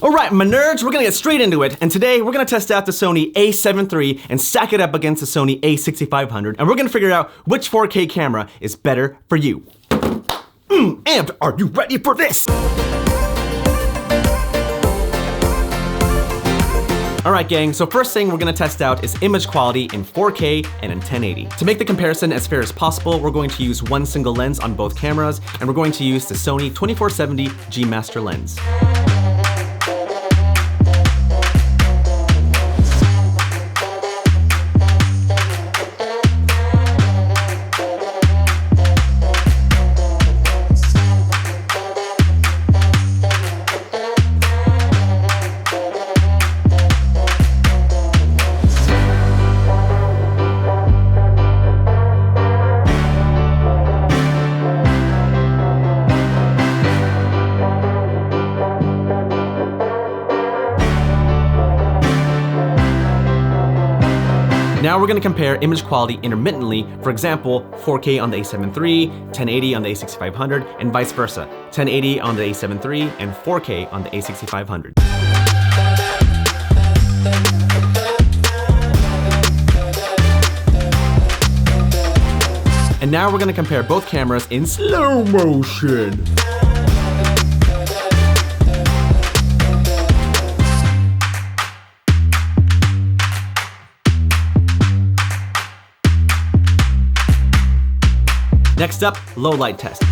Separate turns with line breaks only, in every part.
Alright, my nerds, we're gonna get straight into it, and today we're gonna test out the Sony A7III and stack it up against the Sony A6500, and we're gonna figure out which 4K camera is better for you. And are you ready for this? Alright gang, so first thing we're gonna test out is image quality in 4K and in 1080. To make the comparison as fair as possible, we're going to use one single lens on both cameras, and we're going to use the Sony 2470 G Master lens. Now we're going to compare image quality intermittently, for example, 4K on the A7III, 1080 on the A6500, and vice versa, 1080 on the A7III and 4K on the A6500. And now we're going to compare both cameras in slow motion. Next up, low light test.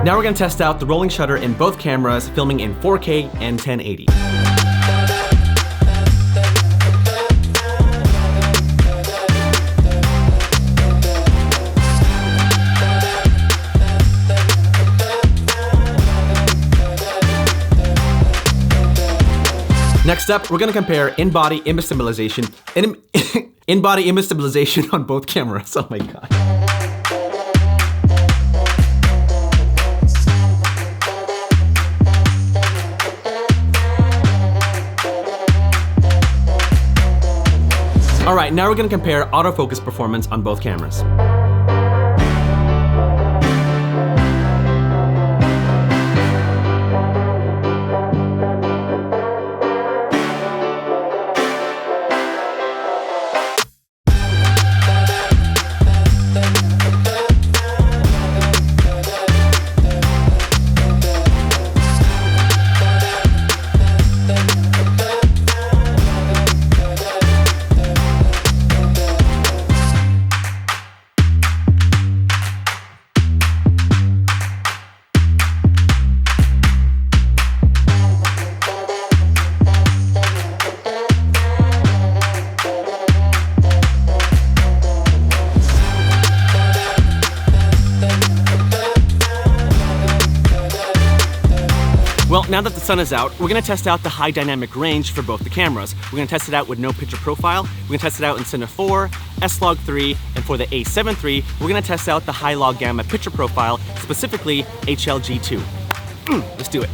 Now we're going to test out the rolling shutter in both cameras, filming in 4K and 1080. Next up, we're going to compare in-body image stabilization in-body image stabilization on both cameras. Oh my god. Alright, now we're going to compare autofocus performance on both cameras. Well, now that the sun is out, we're going to test out the high dynamic range for both the cameras. We're going to test it out with no picture profile. We're going to test it out in Cinema 4, S-Log 3, and for the A7III, we're going to test out the high log gamma picture profile, specifically HLG2. Let's do it.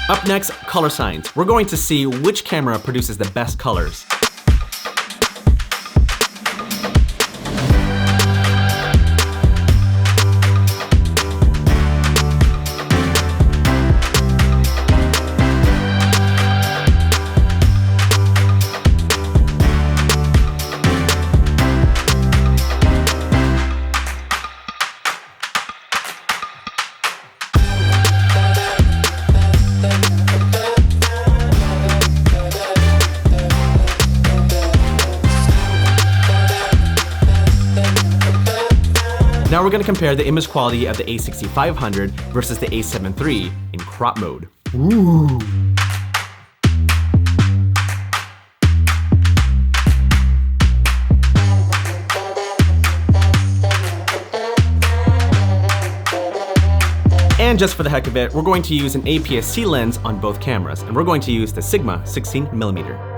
Up next, color science. We're going to see which camera produces the best colors. Now we're gonna compare the image quality of the A6500 versus the A7 III in crop mode. Ooh. And just for the heck of it, we're going to use an APS-C lens on both cameras, and we're going to use the Sigma 16mm.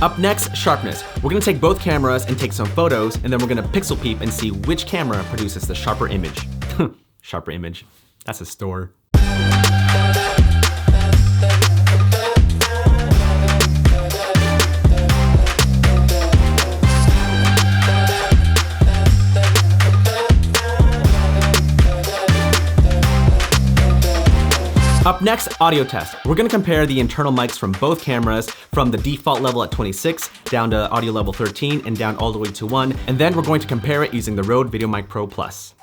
Up next, sharpness. We're gonna take both cameras and take some photos, and then we're gonna pixel peep and see which camera produces the sharper image. Sharper image. That's a store. Up next, audio test. We're gonna compare the internal mics from both cameras from the default level at 26 down to audio level 13 and down all the way to 1, and then we're going to compare it using the Rode VideoMic Pro Plus.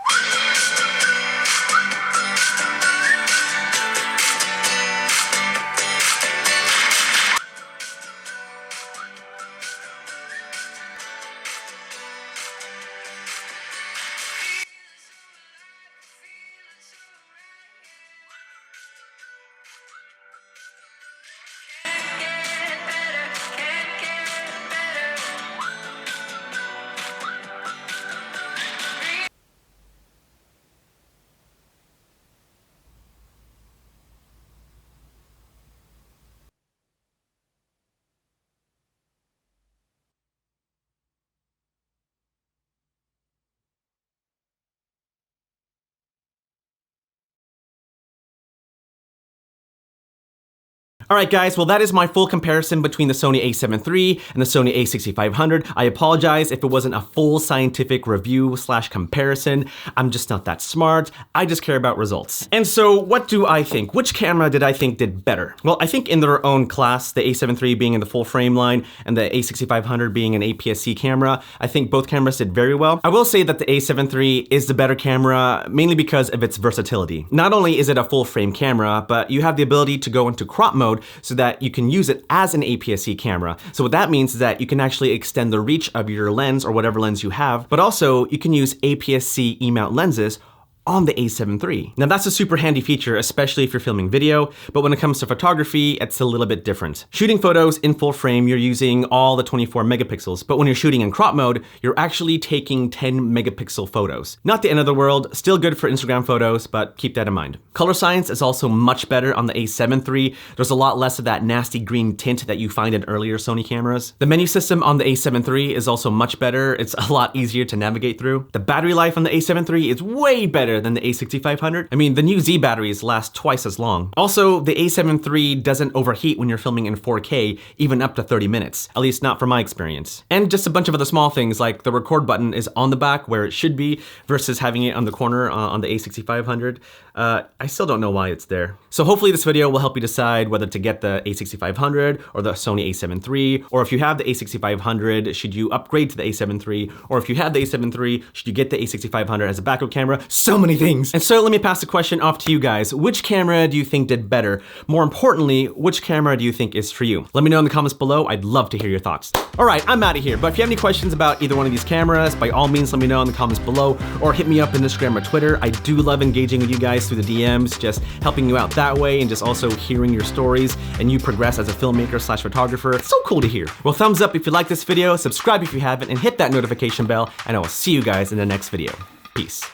Alright guys, well that is my full comparison between the Sony A7 III and the Sony A6500. I apologize if it wasn't a full scientific review / comparison. I'm just not that smart. I just care about results. And so what do I think? Which camera did I think did better? Well, I think in their own class, the A7 III being in the full frame line and the A6500 being an APS-C camera, I think both cameras did very well. I will say that the A7 III is the better camera, mainly because of its versatility. Not only is it a full frame camera, but you have the ability to go into crop mode so that you can use it as an APS-C camera. So what that means is that you can actually extend the reach of your lens or whatever lens you have, but also you can use APS-C E-mount lenses on the A7 III. Now that's a super handy feature, especially if you're filming video, but when it comes to photography, it's a little bit different. Shooting photos in full frame, you're using all the 24 megapixels, but when you're shooting in crop mode, you're actually taking 10 megapixel photos. Not the end of the world, still good for Instagram photos, but keep that in mind. Color science is also much better on the A7 III. There's a lot less of that nasty green tint that you find in earlier Sony cameras. The menu system on the A7 III is also much better. It's a lot easier to navigate through. The battery life on the A7 III is way better than the A6500. I mean, the new Z batteries last twice as long. Also, the A7 III doesn't overheat when you're filming in 4K, even up to 30 minutes. At least not from my experience. And just a bunch of other small things, like the record button is on the back where it should be, versus having it on the corner on the A6500. I still don't know why it's there. So hopefully this video will help you decide whether to get the A6500 or the Sony A7 III, or if you have the A6500, should you upgrade to the A7 III, or if you have the A7 III, should you get the A6500 as a backup camera? So many things. And so let me pass the question off to you guys. Which camera do you think did better? More importantly, which camera do you think is for you? Let me know in the comments below. I'd love to hear your thoughts. All right, I'm out of here, but if you have any questions about either one of these cameras, by all means, let me know in the comments below, or hit me up on Instagram or Twitter. I do love engaging with you guys through the DMs, just helping you out that way, and just also hearing your stories and you progress as a filmmaker / photographer. It's so cool to hear. Well, thumbs up if you like this video, subscribe if you haven't, and hit that notification bell, and I will see you guys in the next video. Peace.